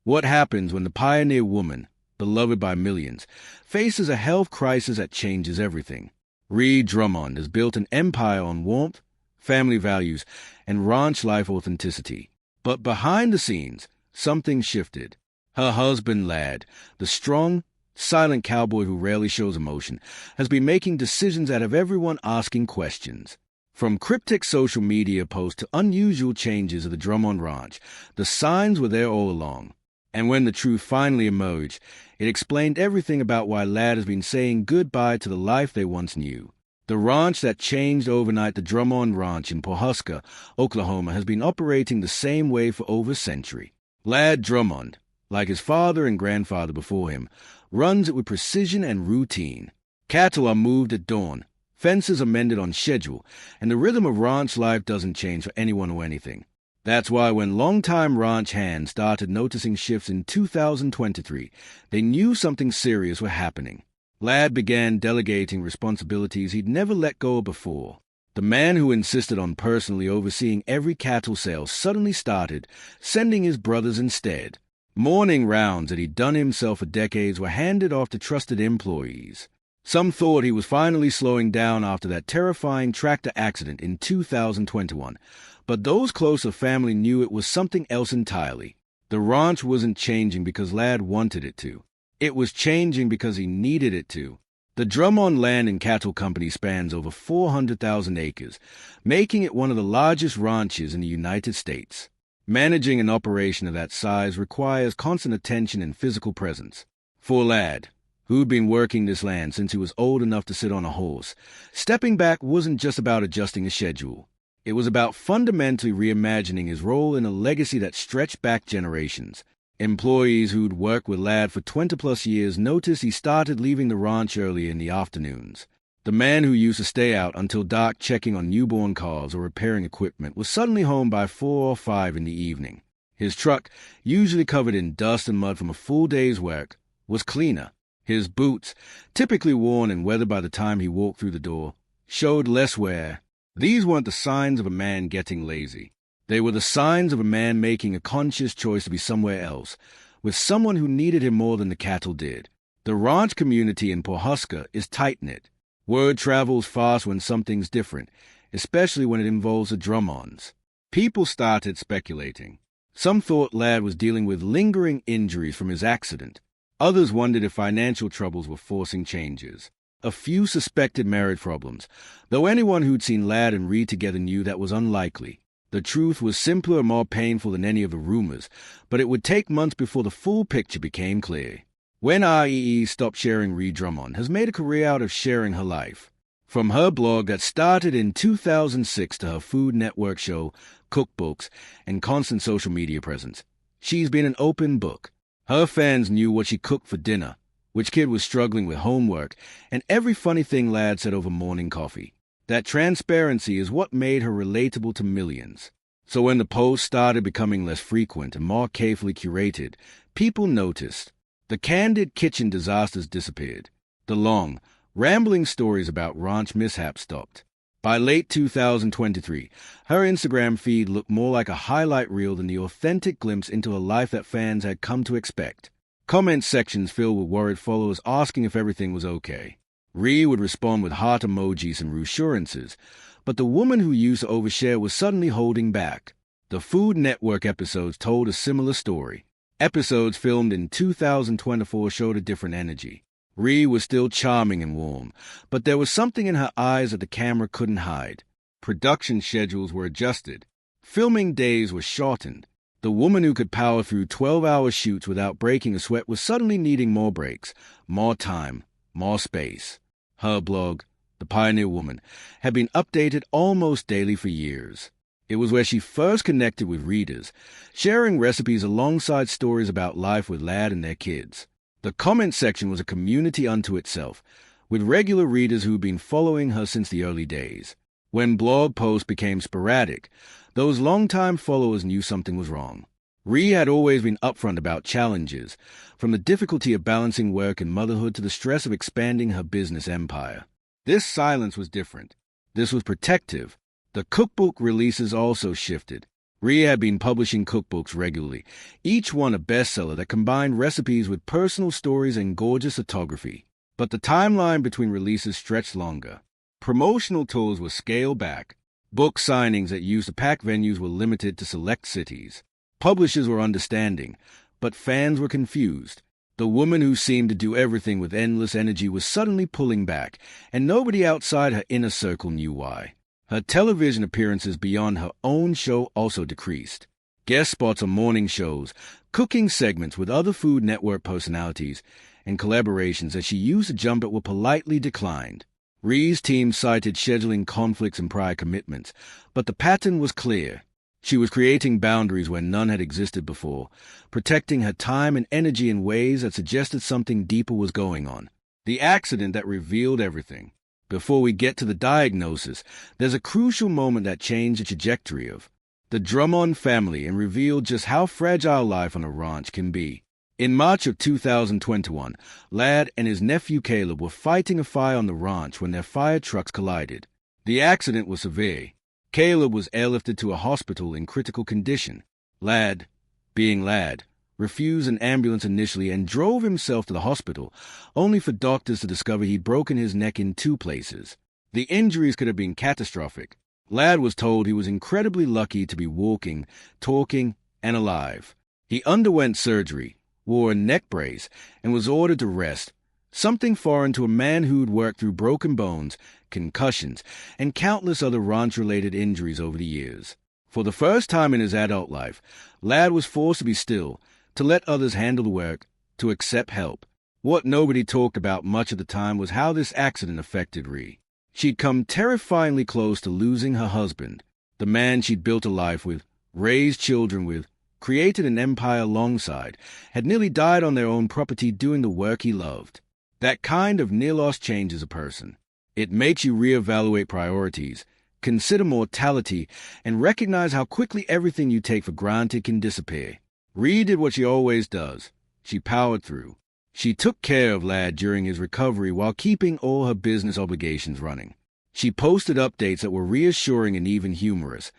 What happens when the pioneer woman, beloved by millions, faces a health crisis that changes everything? Ree Drummond has built an empire on warmth, family values, and ranch life authenticity. But behind the scenes, something shifted. Her husband, Ladd, the strong, silent cowboy who rarely shows emotion, has been making decisions that have everyone asking questions. From cryptic social media posts to unusual changes of the Drummond Ranch, the signs were there all along. And when the truth finally emerged, it explained everything about why Ladd has been saying goodbye to the life they once knew. The ranch that changed overnight, the Drummond Ranch in Pawhuska, Oklahoma, has been operating the same way for over a century. Ladd Drummond, like his father and grandfather before him, runs it with precision and routine. Cattle are moved at dawn, fences are mended on schedule, and the rhythm of ranch life doesn't change for anyone or anything. That's why when longtime ranch hands started noticing shifts in 2023, they knew something serious was happening. Ladd began delegating responsibilities he'd never let go of before. The man who insisted on personally overseeing every cattle sale suddenly started sending his brothers instead. Morning rounds that he'd done himself for decades were handed off to trusted employees. Some thought he was finally slowing down after that terrifying tractor accident in 2021, but those closer family knew it was something else entirely. The ranch wasn't changing because Ladd wanted it to. It was changing because he needed it to. The Drummond Land and Cattle Company spans over 400,000 acres, making it one of the largest ranches in the United States. Managing an operation of that size requires constant attention and physical presence. For Ladd, who'd been working this land since he was old enough to sit on a horse, stepping back wasn't just about adjusting a schedule. It was about fundamentally reimagining his role in a legacy that stretched back generations. Employees who'd worked with Ladd for 20-plus years noticed he started leaving the ranch early in the afternoons. The man who used to stay out until dark checking on newborn calves or repairing equipment was suddenly home by 4 or 5 in the evening. His truck, usually covered in dust and mud from a full day's work, was cleaner. His boots, typically worn and weathered by the time he walked through the door, showed less wear. These weren't the signs of a man getting lazy. They were the signs of a man making a conscious choice to be somewhere else, with someone who needed him more than the cattle did. The ranch community in Pawhuska is tight-knit. Word travels fast when something's different, especially when it involves the Drummonds. People started speculating. Some thought Ladd was dealing with lingering injuries from his accident. Others wondered if financial troubles were forcing changes. A few suspected marriage problems, though anyone who'd seen Ladd and Ree together knew that was unlikely. The truth was simpler and more painful than any of the rumors, but it would take months before the full picture became clear. When REE stopped sharing, Ree Drummond has made a career out of sharing her life. From her blog that started in 2006 to her Food Network show, cookbooks, and constant social media presence, she's been an open book. Her fans knew what she cooked for dinner, which kid was struggling with homework, and every funny thing Ladd said over morning coffee. That transparency is what made her relatable to millions. So when the posts started becoming less frequent and more carefully curated, people noticed. The candid kitchen disasters disappeared. The long, rambling stories about ranch mishaps stopped. By late 2023, her Instagram feed looked more like a highlight reel than the authentic glimpse into a life that fans had come to expect. Comment sections filled with worried followers asking if everything was okay. Ree would respond with heart emojis and reassurances, but the woman who used to overshare was suddenly holding back. The Food Network episodes told a similar story. Episodes filmed in 2024 showed a different energy. Ree was still charming and warm, but there was something in her eyes that the camera couldn't hide. Production schedules were adjusted. Filming days were shortened. The woman who could power through 12-hour shoots without breaking a sweat was suddenly needing more breaks, more time, more space. Her blog, The Pioneer Woman, had been updated almost daily for years. It was where she first connected with readers, sharing recipes alongside stories about life with Ladd and their kids. The comment section was a community unto itself, with regular readers who'd been following her since the early days. When blog posts became sporadic, those longtime followers knew something was wrong. Ree had always been upfront about challenges, from the difficulty of balancing work and motherhood to the stress of expanding her business empire. This silence was different. This was protective. The cookbook releases also shifted. Ree had been publishing cookbooks regularly, each one a bestseller that combined recipes with personal stories and gorgeous photography. But the timeline between releases stretched longer. Promotional tours were scaled back. Book signings at used-to-pack venues were limited to select cities. Publishers were understanding, but fans were confused. The woman who seemed to do everything with endless energy was suddenly pulling back, and nobody outside her inner circle knew why. Her television appearances beyond her own show also decreased. Guest spots on morning shows, cooking segments with other Food Network personalities, and collaborations that she used to jump at were politely declined. Ree's team cited scheduling conflicts and prior commitments, but the pattern was clear. She was creating boundaries where none had existed before, protecting her time and energy in ways that suggested something deeper was going on. The accident that revealed everything. Before we get to the diagnosis, there's a crucial moment that changed the trajectory of the Drummond family and revealed just how fragile life on a ranch can be. In March of 2021, Ladd and his nephew Caleb were fighting a fire on the ranch when their fire trucks collided. The accident was severe. Caleb was airlifted to a hospital in critical condition. Ladd, being Ladd, refused an ambulance initially and drove himself to the hospital, only for doctors to discover he'd broken his neck in 2 places. The injuries could have been catastrophic. Ladd was told he was incredibly lucky to be walking, talking, and alive. He underwent surgery, wore a neck brace, and was ordered to rest, something foreign to a man who'd worked through broken bones, concussions, and countless other ranch-related injuries over the years. For the first time in his adult life, Ladd was forced to be still, to let others handle the work, to accept help. What nobody talked about much of the time was how this accident affected Ree. She'd come terrifyingly close to losing her husband, the man she'd built a life with, raised children with, created an empire alongside, had nearly died on their own property doing the work he loved. That kind of near loss changes a person. It makes you reevaluate priorities, consider mortality, and recognize how quickly everything you take for granted can disappear. Ree did what she always does. She powered through. She took care of Ladd during his recovery while keeping all her business obligations running. She posted updates that were reassuring and even humorous,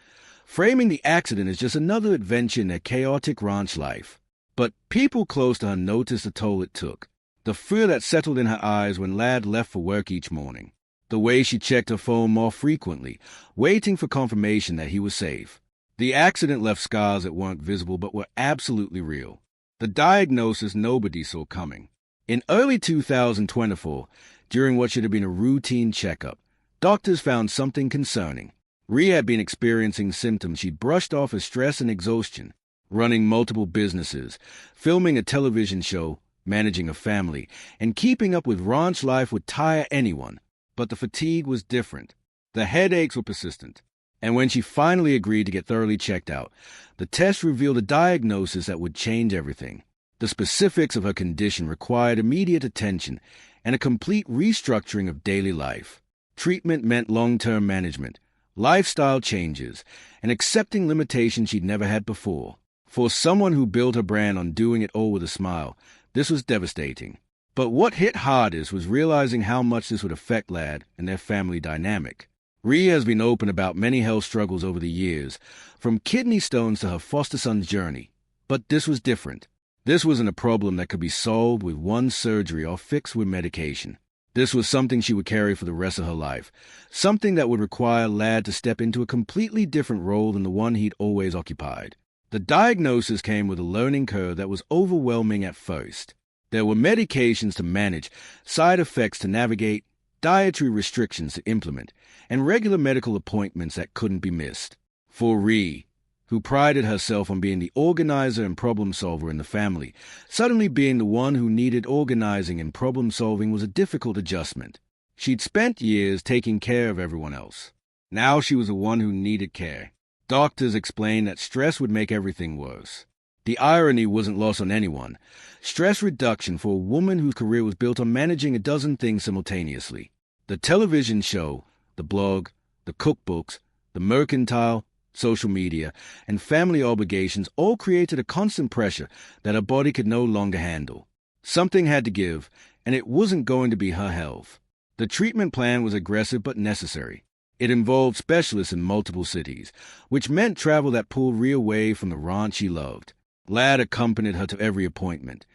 framing the accident as just another adventure in their chaotic ranch life. But people close to her noticed the toll it took. The fear that settled in her eyes when Ladd left for work each morning. The way she checked her phone more frequently, waiting for confirmation that he was safe. The accident left scars that weren't visible but were absolutely real. The diagnosis nobody saw coming. In early 2024, during what should have been a routine checkup, doctors found something concerning. Ree had been experiencing symptoms she'd brushed off as stress and exhaustion. Running multiple businesses, filming a television show, managing a family, and keeping up with ranch life would tire anyone. But the fatigue was different. The headaches were persistent. And when she finally agreed to get thoroughly checked out, the test revealed a diagnosis that would change everything. The specifics of her condition required immediate attention and a complete restructuring of daily life. Treatment meant long-term management, lifestyle changes, and accepting limitations she'd never had before. For someone who built her brand on doing it all with a smile, this was devastating. But what hit hardest was realizing how much this would affect Ladd and their family dynamic. Ree has been open about many health struggles over the years, from kidney stones to her foster son's journey. But this was different. This wasn't a problem that could be solved with one surgery or fixed with medication. This was something she would carry for the rest of her life, something that would require Ladd to step into a completely different role than the one he'd always occupied. The diagnosis came with a learning curve that was overwhelming at first. There were medications to manage, side effects to navigate, dietary restrictions to implement, and regular medical appointments that couldn't be missed. For Ree, who prided herself on being the organizer and problem solver in the family, suddenly being the one who needed organizing and problem solving was a difficult adjustment. She'd spent years taking care of everyone else. Now she was the one who needed care. Doctors explained that stress would make everything worse. The irony wasn't lost on anyone. Stress reduction for a woman whose career was built on managing a dozen things simultaneously. The television show, the blog, the cookbooks, the mercantile, social media, and family obligations all created a constant pressure that her body could no longer handle. Something had to give, and it wasn't going to be her health. The treatment plan was aggressive but necessary. It involved specialists in multiple cities, which meant travel that pulled Ree away from the ranch she loved. Ladd accompanied her to every appointment,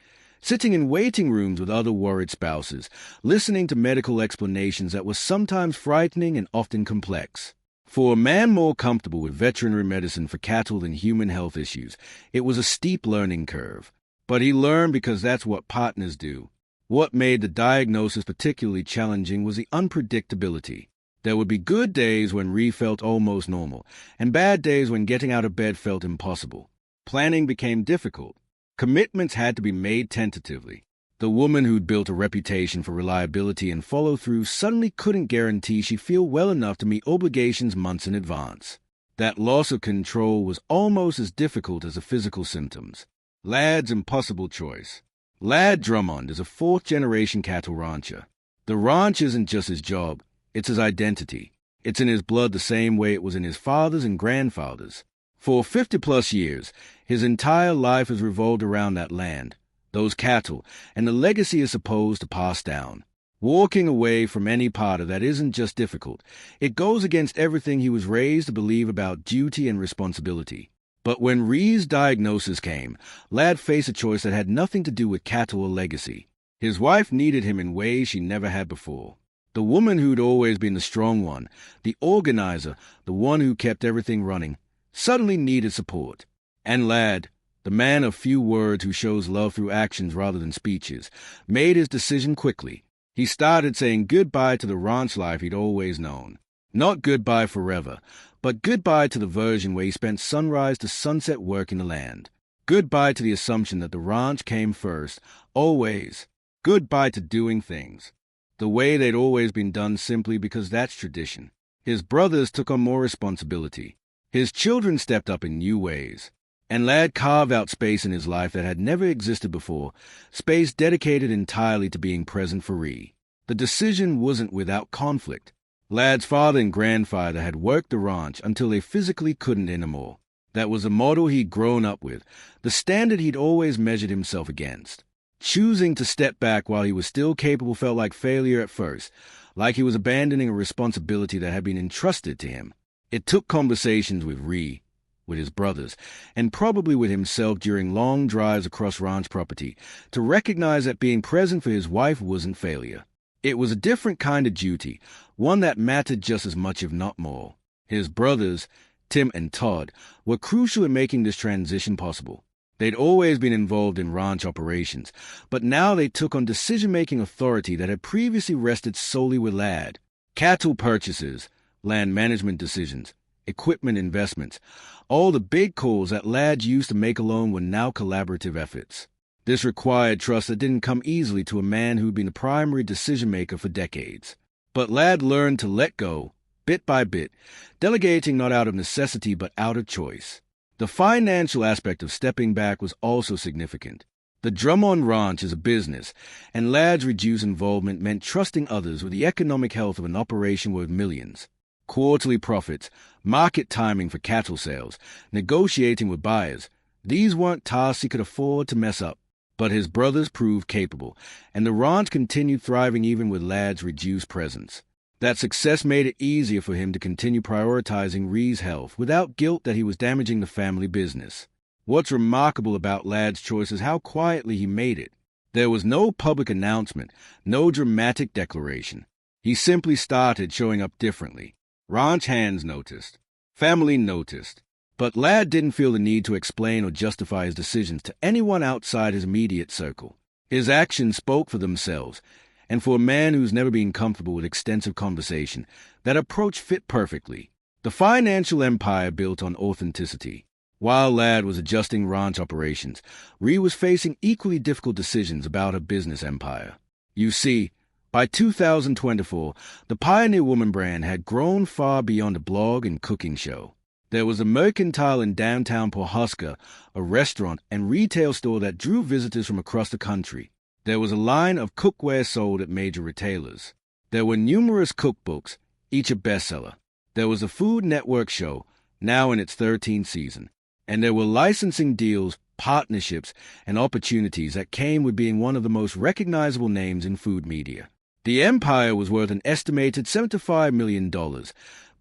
sitting in waiting rooms with other worried spouses, listening to medical explanations that were sometimes frightening and often complex. For a man more comfortable with veterinary medicine for cattle than human health issues, it was a steep learning curve. But he learned because that's what partners do. What made the diagnosis particularly challenging was the unpredictability. There would be good days when Ree felt almost normal, and bad days when getting out of bed felt impossible. Planning became difficult. Commitments had to be made tentatively. The woman who'd built a reputation for reliability and follow-through suddenly couldn't guarantee she'd feel well enough to meet obligations months in advance. That loss of control was almost as difficult as the physical symptoms. Ladd's impossible choice. Ladd Drummond is a fourth-generation cattle rancher. The ranch isn't just his job, it's his identity. It's in his blood the same way it was in his father's and grandfather's. For 50-plus years, his entire life has revolved around that land, those cattle, and the legacy is supposed to pass down. Walking away from any part of that isn't just difficult. It goes against everything he was raised to believe about duty and responsibility. But when Ree's diagnosis came, Ladd faced a choice that had nothing to do with cattle or legacy. His wife needed him in ways she never had before. The woman who'd always been the strong one, the organizer, the one who kept everything running, suddenly needed support. And Ladd, the man of few words who shows love through actions rather than speeches, made his decision quickly. He started saying goodbye to the ranch life he'd always known. Not goodbye forever, but goodbye to the version where he spent sunrise to sunset working the land. Goodbye to the assumption that the ranch came first, always. Goodbye to doing things the way they'd always been done simply because that's tradition. His brothers took on more responsibility. His children stepped up in new ways. And Ladd carved out space in his life that had never existed before, space dedicated entirely to being present for Ree. The decision wasn't without conflict. Ladd's father and grandfather had worked the ranch until they physically couldn't anymore. That was the model he'd grown up with, the standard he'd always measured himself against. Choosing to step back while he was still capable felt like failure at first, like he was abandoning a responsibility that had been entrusted to him. It took conversations with Ree, with his brothers, and probably with himself during long drives across ranch property, to recognize that being present for his wife wasn't failure. It was a different kind of duty, one that mattered just as much if not more. His brothers, Tim and Todd, were crucial in making this transition possible. They'd always been involved in ranch operations, but now they took on decision-making authority that had previously rested solely with Ladd. Cattle purchases, land management decisions, equipment investments, all the big calls that Ladd used to make alone were now collaborative efforts. This required trust that didn't come easily to a man who'd been the primary decision-maker for decades. But Ladd learned to let go, bit by bit, delegating not out of necessity but out of choice. The financial aspect of stepping back was also significant. The Drummond Ranch is a business, and Ladd's reduced involvement meant trusting others with the economic health of an operation worth millions. Quarterly profits, market timing for cattle sales, negotiating with buyers, these weren't tasks he could afford to mess up. But his brothers proved capable, and the ranch continued thriving even with Ladd's reduced presence. That success made it easier for him to continue prioritizing Ree's health without guilt that he was damaging the family business. What's remarkable about Ladd's choice is how quietly he made it. There was no public announcement, no dramatic declaration. He simply started showing up differently. Ranch hands noticed. Family noticed. But Ladd didn't feel the need to explain or justify his decisions to anyone outside his immediate circle. His actions spoke for themselves, and for a man who's never been comfortable with extensive conversation, that approach fit perfectly. The financial empire built on authenticity. While Ladd was adjusting ranch operations, Ree was facing equally difficult decisions about her business empire. You see, by 2024, the Pioneer Woman brand had grown far beyond a blog and cooking show. There was a mercantile in downtown Pawhuska, a restaurant and retail store that drew visitors from across the country. There was a line of cookware sold at major retailers. There were numerous cookbooks, each a bestseller. There was a Food Network show, now in its 13th season. And there were licensing deals, partnerships, and opportunities that came with being one of the most recognizable names in food media. The empire was worth an estimated $75 million,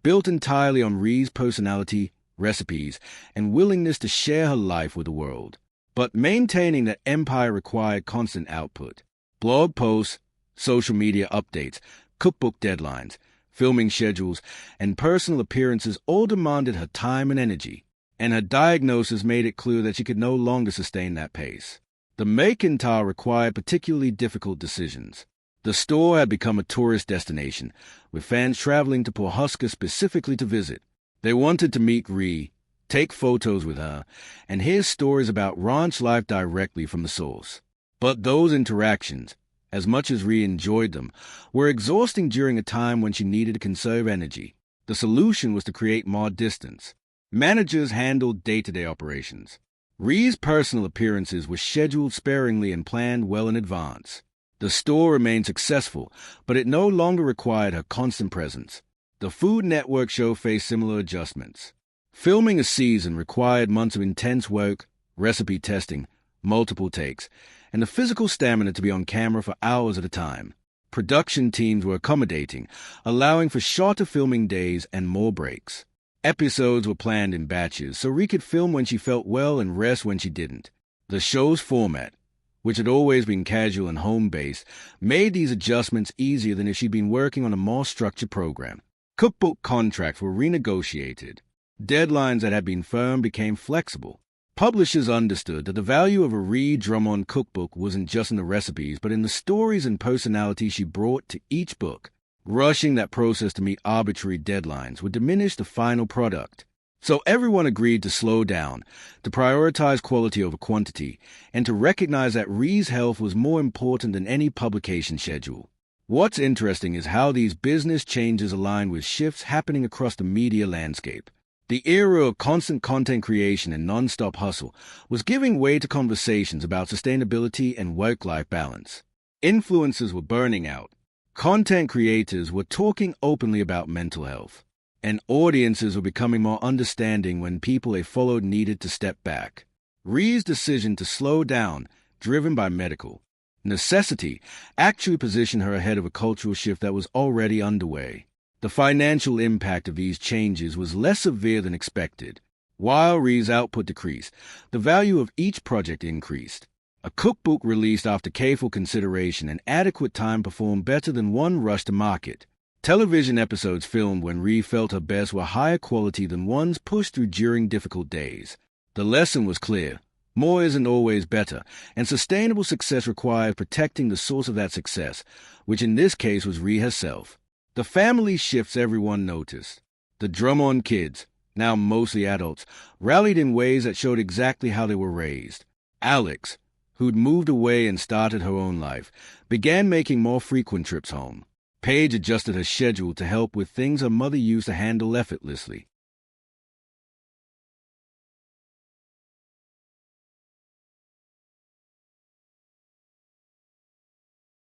built entirely on Ree's personality, recipes, and willingness to share her life with the world. But maintaining that empire required constant output. Blog posts, social media updates, cookbook deadlines, filming schedules, and personal appearances all demanded her time and energy, and her diagnosis made it clear that she could no longer sustain that pace. The McIntyre required particularly difficult decisions. The store had become a tourist destination, with fans traveling to Pawhuska specifically to visit. They wanted to meet Ree, take photos with her, and hear stories about ranch life directly from the source. But those interactions, as much as Ree enjoyed them, were exhausting during a time when she needed to conserve energy. The solution was to create more distance. Managers handled day-to-day operations. Ree's personal appearances were scheduled sparingly and planned well in advance. The store remained successful, but it no longer required her constant presence. The Food Network show faced similar adjustments. Filming a season required months of intense work, recipe testing, multiple takes, and the physical stamina to be on camera for hours at a time. Production teams were accommodating, allowing for shorter filming days and more breaks. Episodes were planned in batches, so Ree could film when she felt well and rest when she didn't. The show's format, which had always been casual and home-based, made these adjustments easier than if she'd been working on a more structured program. Cookbook contracts were renegotiated. Deadlines that had been firm became flexible. Publishers understood that the value of a Ree Drummond cookbook wasn't just in the recipes, but in the stories and personalities she brought to each book. Rushing that process to meet arbitrary deadlines would diminish the final product. So everyone agreed to slow down, to prioritize quality over quantity, and to recognize that Ree's health was more important than any publication schedule. What's interesting is how these business changes align with shifts happening across the media landscape. The era of constant content creation and non-stop hustle was giving way to conversations about sustainability and work-life balance. Influencers were burning out. Content creators were talking openly about mental health. And audiences were becoming more understanding when people they followed needed to step back. Ree's decision to slow down, driven by medical necessity, actually positioned her ahead of a cultural shift that was already underway. The financial impact of these changes was less severe than expected. While Ree's output decreased, the value of each project increased. A cookbook released after careful consideration and adequate time performed better than one rushed to market. Television episodes filmed when Ree felt her best were higher quality than ones pushed through during difficult days. The lesson was clear. More isn't always better, and sustainable success requires protecting the source of that success, which in this case was Ree herself. The family shifts everyone noticed. The Drummond kids, now mostly adults, rallied in ways that showed exactly how they were raised. Alex, who'd moved away and started her own life, began making more frequent trips home. Paige adjusted her schedule to help with things her mother used to handle effortlessly.